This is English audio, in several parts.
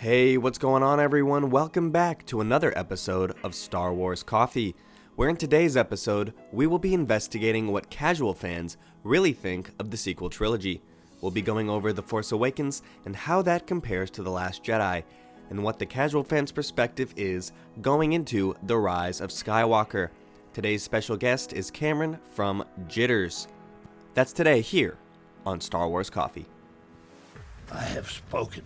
Hey, what's going on everyone? Welcome back to another episode of Star Wars Coffee, where in today's episode, we will be investigating what casual fans really think of the sequel trilogy. We'll be going over The Force Awakens and how that compares to The Last Jedi, and what the casual fan's perspective is going into The Rise of Skywalker. Today's special guest is Cameron from Jitters. That's today here on Star Wars Coffee. I have spoken.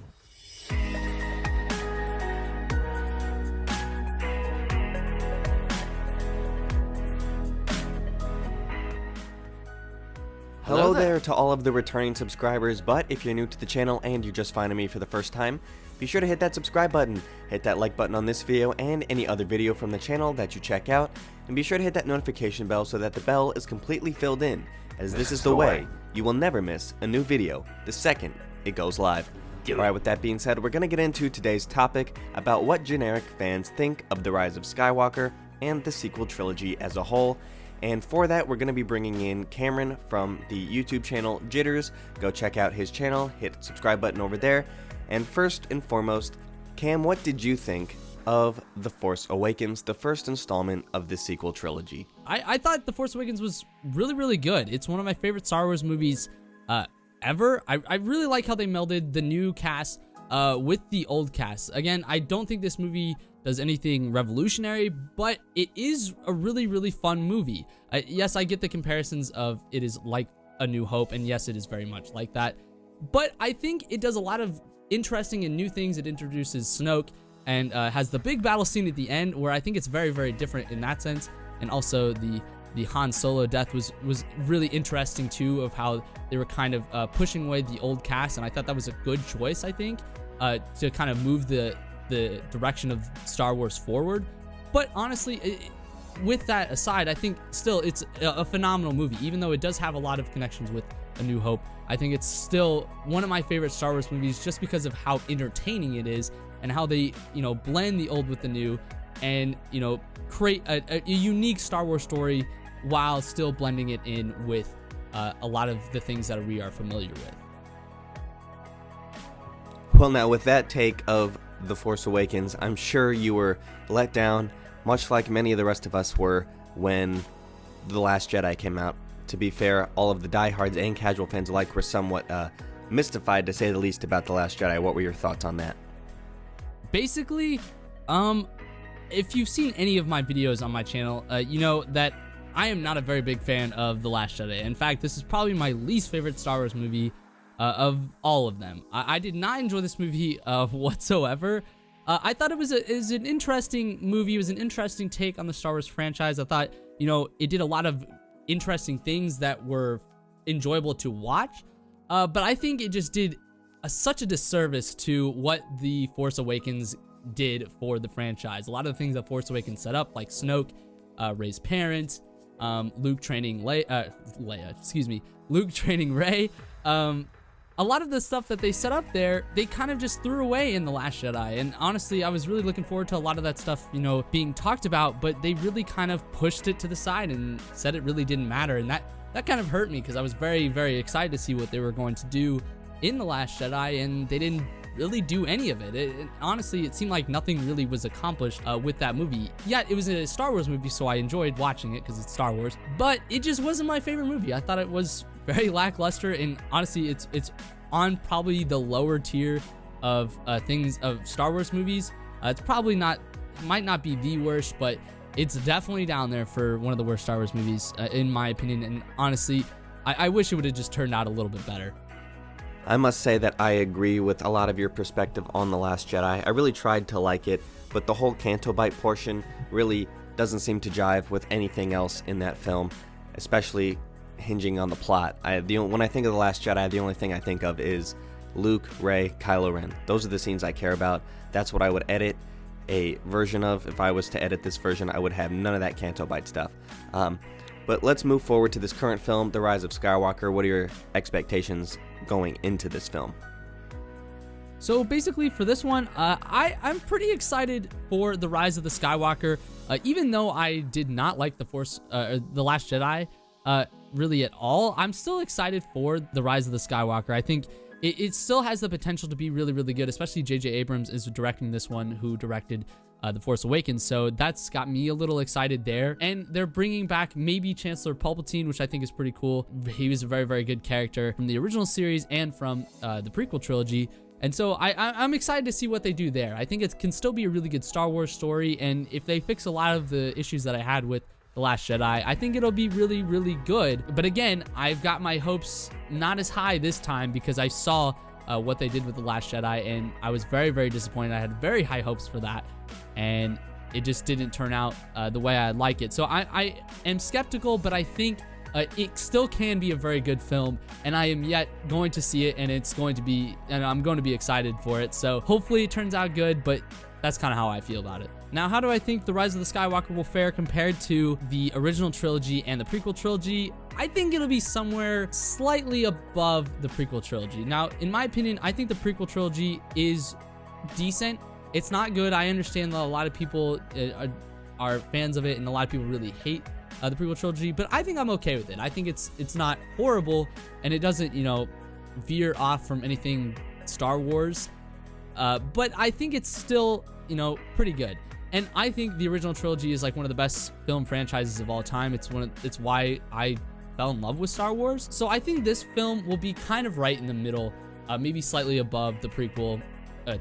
Hello there to all of the returning subscribers, but if you're new to the channel and you're just finding me for the first time, be sure to hit that subscribe button, hit that like button on this video and any other video from the channel that you check out, and be sure to hit that notification bell so that the bell is completely filled in, as this is the way you will never miss a new video the second it goes live. Alright, with that being said, we're going to get into today's topic about what generic fans think of The Rise of Skywalker and the sequel trilogy as a whole. And for that, we're going to be bringing in Cameron from the YouTube channel Jitters. Go check out his channel, hit the subscribe button over there. And first and foremost, Cam, what did you think of The Force Awakens, the first installment of the sequel trilogy? I thought The Force Awakens was really good. It's one of my favorite Star Wars movies ever. I really like how they melded the new cast with the old cast. Again, I don't think this movie does anything revolutionary, but it is a really fun movie. Yes, I get the comparisons of it is like A New Hope, and yes, it is very much like that. But I think it does a lot of interesting and new things. It introduces Snoke and has the big battle scene at the end, where I think it's very different in that sense. And also the Han Solo death was really interesting too, of how they were kind of pushing away the old cast, and I thought that was a good choice, I think, to kind of move the direction of Star Wars forward. But honestly, with that aside, I think still it's a phenomenal movie. Even though it does have a lot of connections with A New Hope, I think it's still one of my favorite Star Wars movies, just because of how entertaining it is and how they, blend the old with the new, and create a unique Star Wars story while still blending it in with a lot of the things that we are familiar with. Well, now with that take of The Force Awakens, I'm sure you were let down, much like many of the rest of us were when The Last Jedi came out. To be fair, all of the diehards and casual fans alike were somewhat mystified, to say the least, about The Last Jedi. What were your thoughts on that? Basically, if you've seen any of my videos on my channel, you know that I am not a very big fan of The Last Jedi. In fact, this is probably my least favorite Star Wars movie of all of them. I did not enjoy this movie whatsoever. I thought it was an interesting movie. It was an interesting take on the Star Wars franchise. I thought, it did a lot of interesting things that were enjoyable to watch. But I think it just did such a disservice to what The Force Awakens did for the franchise. A lot of the things that Force Awakens set up, like Snoke, Rey's parents, Luke training Luke training Rey. A lot of the stuff that they set up there, they kind of just threw away in The Last Jedi. And honestly, I was really looking forward to a lot of that stuff, being talked about, but they really kind of pushed it to the side and said it really didn't matter. And that kind of hurt me, because I was very excited to see what they were going to do in The Last Jedi, and they didn't really do any of it. Honestly, it seemed like nothing really was accomplished with that movie. Yet it was a Star Wars movie, so I enjoyed watching it because it's Star Wars, but it just wasn't my favorite movie. I thought it was very lackluster, and honestly, it's on probably the lower tier of Star Wars movies. It's probably might not be the worst, but it's definitely down there for one of the worst Star Wars movies, in my opinion. And honestly, I wish it would have just turned out a little bit better. I must say that I agree with a lot of your perspective on The Last Jedi. I really tried to like it, but the whole Canto Bight portion really doesn't seem to jive with anything else in that film, especially hinging on the plot. When I think of The Last Jedi, the only thing I think of is Luke, Rey, Kylo Ren. Those are the scenes I care about. That's what I would edit a version of. If I was to edit this version, I would have none of that Canto Bight stuff. But let's move forward to this current film, The Rise of Skywalker. What are your expectations going into this film? So basically for this one, I'm pretty excited for The Rise of the Skywalker. Even though I did not like The Last Jedi really at all, I'm still excited for The Rise of the Skywalker. I think it still has the potential to be really, really good, especially J.J. Abrams is directing this one, who directed The Force Awakens, so that's got me a little excited there. And they're bringing back maybe Chancellor Palpatine, which I think is pretty cool. He was a very, very good character from the original series and from the prequel trilogy. And so I'm excited to see what they do there. I think it can still be a really good Star Wars story, and if they fix a lot of the issues that I had with The Last Jedi, I think it'll be really, really good. But again, I've got my hopes not as high this time because I saw what they did with The Last Jedi, and I was very, very disappointed. I had very high hopes for that, and it just didn't turn out the way I'd like it. So I am skeptical, but I think it still can be a very good film, and I am yet going to see it, and I'm going to be excited for it. So hopefully it turns out good, but that's kind of how I feel about it. Now, how do I think The Rise of the Skywalker will fare compared to the original trilogy and the prequel trilogy? I think it'll be somewhere slightly above the prequel trilogy. Now, in my opinion, I think the prequel trilogy is decent. It's not good. I understand that a lot of people are fans of it, and a lot of people really hate the prequel trilogy, but I think I'm okay with it. I think it's not horrible, and it doesn't, veer off from anything Star Wars, but I think it's still, pretty good. And I think the original trilogy is like one of the best film franchises of all time. It's why I fell in love with Star Wars. So I think this film will be kind of right in the middle, maybe slightly above the prequel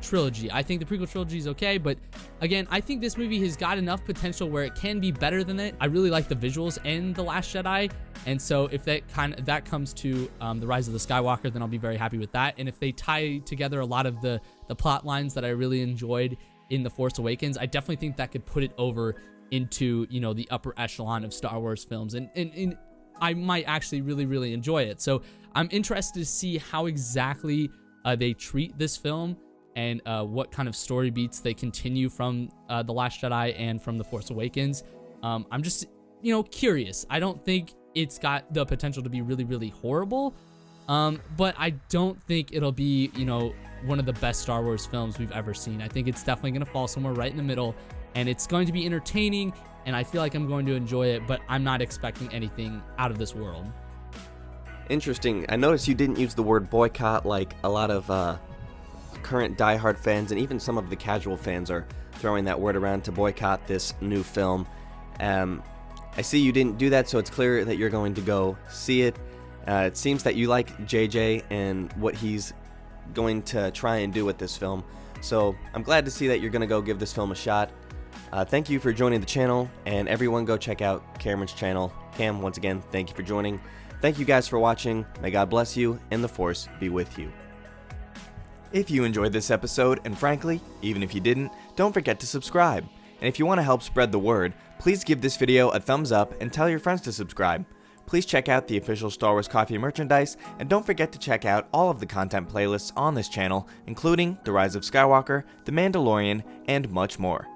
trilogy. I think the prequel trilogy is okay, but again, I think this movie has got enough potential where it can be better than it. I really like the visuals in The Last Jedi, and so if that comes to The Rise of the Skywalker, then I'll be very happy with that. And if they tie together a lot of the plot lines that I really enjoyed in The Force Awakens, I definitely think that could put it over into the upper echelon of Star Wars films, and I might actually really, really enjoy it. So I'm interested to see how exactly they treat this film, and what kind of story beats they continue from The Last Jedi and from The Force Awakens. I'm just, curious. I don't think it's got the potential to be really, really horrible, but I don't think it'll be, one of the best Star Wars films we've ever seen. I think it's definitely going to fall somewhere right in the middle, and it's going to be entertaining, and I feel like I'm going to enjoy it, but I'm not expecting anything out of this world. Interesting. I noticed you didn't use the word boycott like a lot of current diehard fans, and even some of the casual fans are throwing that word around to boycott this new film. I see you didn't do that, so it's clear that you're going to go see it. It seems that you like JJ and what he's going to try and do with this film, so I'm glad to see that you're going to go give this film a shot. Thank you for joining the channel, and everyone go check out Cameron's channel. Cam, once again, thank you for joining. Thank you guys for watching. May God bless you, and the Force be with you. If you enjoyed this episode, and frankly, even if you didn't, don't forget to subscribe. And if you want to help spread the word, please give this video a thumbs up and tell your friends to subscribe. Please check out the official Star Wars Coffee merchandise, and don't forget to check out all of the content playlists on this channel, including The Rise of Skywalker, The Mandalorian, and much more.